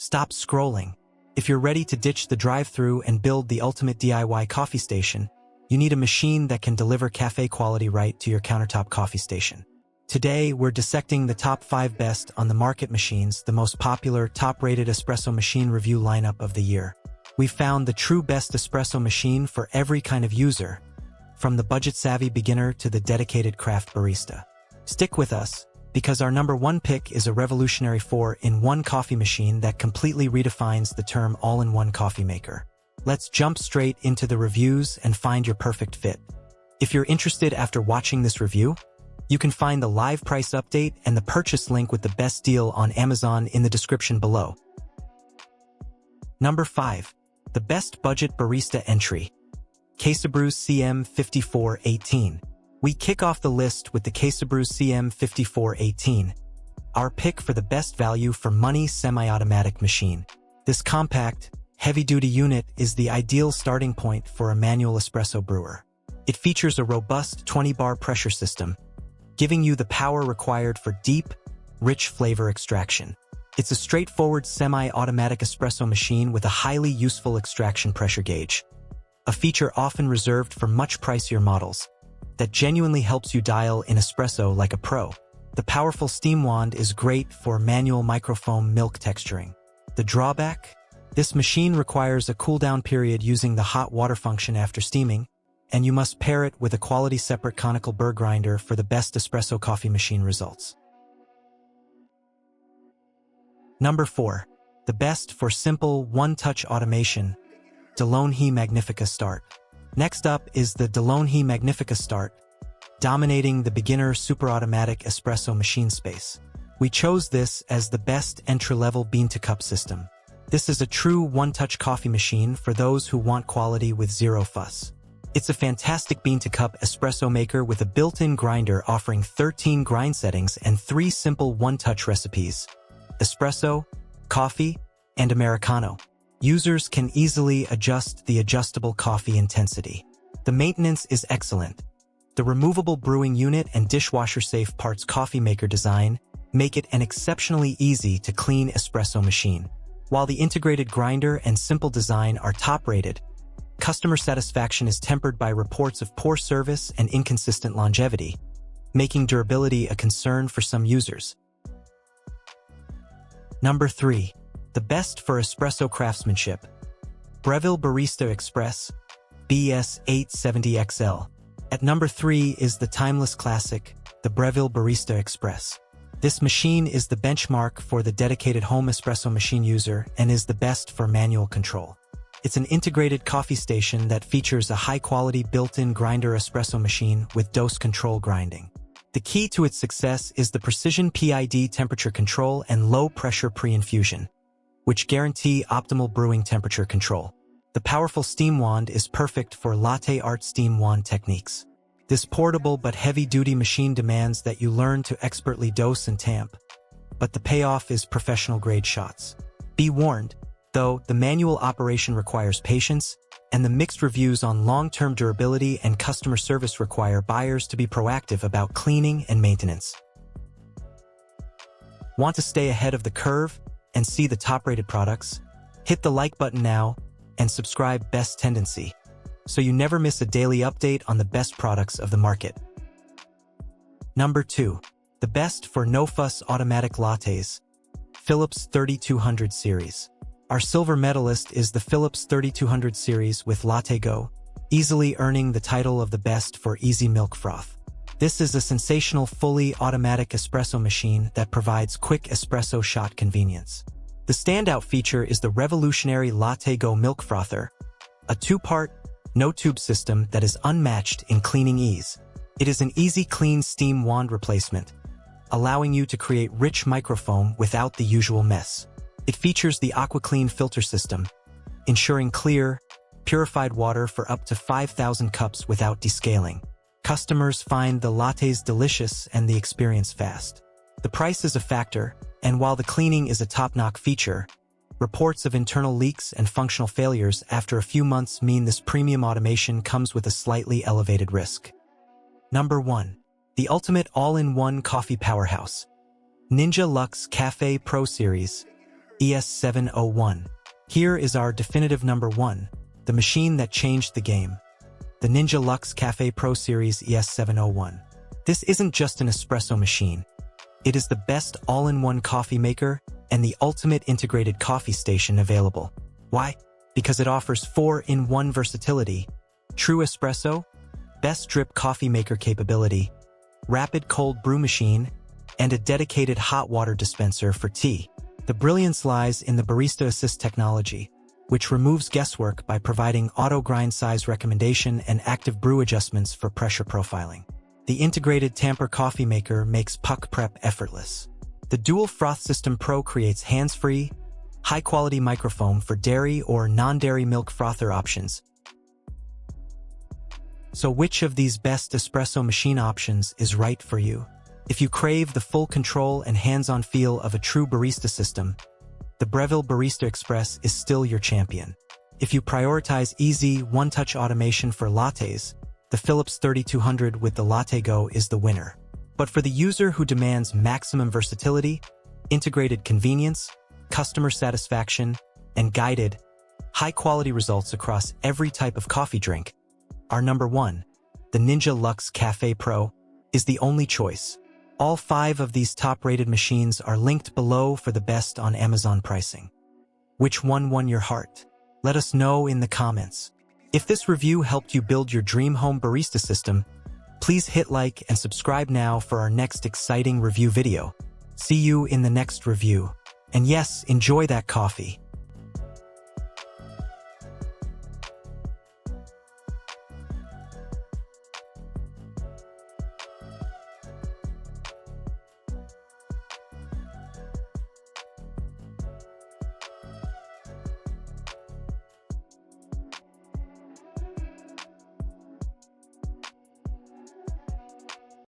Stop scrolling. If you're ready to ditch the drive-thru and build the ultimate DIY coffee station, you need a machine that can deliver cafe quality right to your countertop coffee station. Today, we're dissecting the top 5 best on the market machines, the most popular, top-rated espresso machine review lineup of the year. We've found the true best espresso machine for every kind of user, from the budget-savvy beginner to the dedicated craft barista. Stick with us, because our number 1 pick is a revolutionary 4-in-1 coffee machine that completely redefines the term all-in-one coffee maker. Let's jump straight into the reviews and find your perfect fit. If you're interested after watching this review, you can find the live price update and the purchase link with the best deal on Amazon in the description below. Number 5. The best budget barista entry. Brew CM5418. We kick off the list with the Brew CM5418, our pick for the best value for money semi-automatic machine. This compact, heavy-duty unit is the ideal starting point for a manual espresso brewer. It features a robust 20-bar pressure system, giving you the power required for deep, rich flavor extraction. It's a straightforward semi-automatic espresso machine with a highly useful extraction pressure gauge, a feature often reserved for much pricier models, that genuinely helps you dial in espresso like a pro. The powerful steam wand is great for manual microfoam milk texturing. The drawback? This machine requires a cool-down period using the hot water function after steaming, and you must pair it with a quality separate conical burr grinder for the best espresso coffee machine results. Number 4. The best for simple, one-touch automation, DeLonghi Magnifica Start. Next up is the DeLonghi Magnifica Start, dominating the beginner super-automatic espresso machine space. We chose this as the best entry-level bean-to-cup system. This is a true one-touch coffee machine for those who want quality with zero fuss. It's a fantastic bean-to-cup espresso maker with a built-in grinder offering 13 grind settings and 3 simple one-touch recipes: espresso, coffee, and Americano. Users can easily adjust the adjustable coffee intensity. The maintenance is excellent. The removable brewing unit and dishwasher-safe parts coffee maker design make it an exceptionally easy to clean espresso machine. While the integrated grinder and simple design are top-rated, customer satisfaction is tempered by reports of poor service and inconsistent longevity, making durability a concern for some users. Number 3. The best for espresso craftsmanship. Breville Barista Express BS870XL. At number 3 is the timeless classic, the Breville Barista Express. This machine is the benchmark for the dedicated home espresso machine user and is the best for manual control. It's an integrated coffee station that features a high-quality built-in grinder espresso machine with dose control grinding. The key to its success is the precision PID temperature control and low-pressure pre-infusion, which guarantee optimal brewing temperature control. The powerful steam wand is perfect for latte art steam wand techniques. This portable but heavy-duty machine demands that you learn to expertly dose and tamp, but the payoff is professional-grade shots. Be warned, though, the manual operation requires patience, and the mixed reviews on long-term durability and customer service require buyers to be proactive about cleaning and maintenance. Want to stay ahead of the curve and see the top-rated products? Hit the like button now and subscribe Best Tendency, so you never miss a daily update on the best products of the market. Number 2. The best for no-fuss automatic lattes. Philips 3200 series. Our silver medalist is the Philips 3200 series with Latte Go, easily earning the title of the best for easy milk froth. This is a sensational fully automatic espresso machine that provides quick espresso shot convenience. The standout feature is the revolutionary Latte Go milk frother, a 2-part, no-tube system that is unmatched in cleaning ease. It is an easy clean steam wand replacement, allowing you to create rich microfoam without the usual mess. It features the AquaClean filter system, ensuring clear, purified water for up to 5,000 cups without descaling. Customers find the lattes delicious and the experience fast. The price is a factor, and while the cleaning is a top-notch feature, reports of internal leaks and functional failures after a few months mean this premium automation comes with a slightly elevated risk. Number 1. The ultimate all-in-one coffee powerhouse. Ninja Luxe Café Pro Series ES701. Here is our definitive number 1, the machine that changed the game. The Ninja Luxe Café Pro Series ES701. This isn't just an espresso machine. It is the best all-in-one coffee maker and the ultimate integrated coffee station available. Why? Because it offers 4-in-1 versatility, true espresso, best drip coffee maker capability, rapid cold brew machine, and a dedicated hot water dispenser for tea. The brilliance lies in the Barista Assist technology, which removes guesswork by providing auto grind size recommendation and active brew adjustments for pressure profiling. The integrated tamper coffee maker makes puck prep effortless. The dual Froth System Pro creates hands-free, high-quality microfoam for dairy or non-dairy milk frother options. So which of these best espresso machine options is right for you? If you crave the full control and hands-on feel of a true barista system, the Breville Barista Express is still your champion. If you prioritize easy, one-touch automation for lattes, the Philips 3200 with the Latte Go is the winner. But for the user who demands maximum versatility, integrated convenience, customer satisfaction, and guided, high-quality results across every type of coffee drink, our number 1, the Ninja Luxe Café Pro, is the only choice. All 5 of these top-rated machines are linked below for the best on Amazon pricing. Which one won your heart? Let us know in the comments. If this review helped you build your dream home barista system, please hit like and subscribe now for our next exciting review video. See you in the next review. And yes, enjoy that coffee.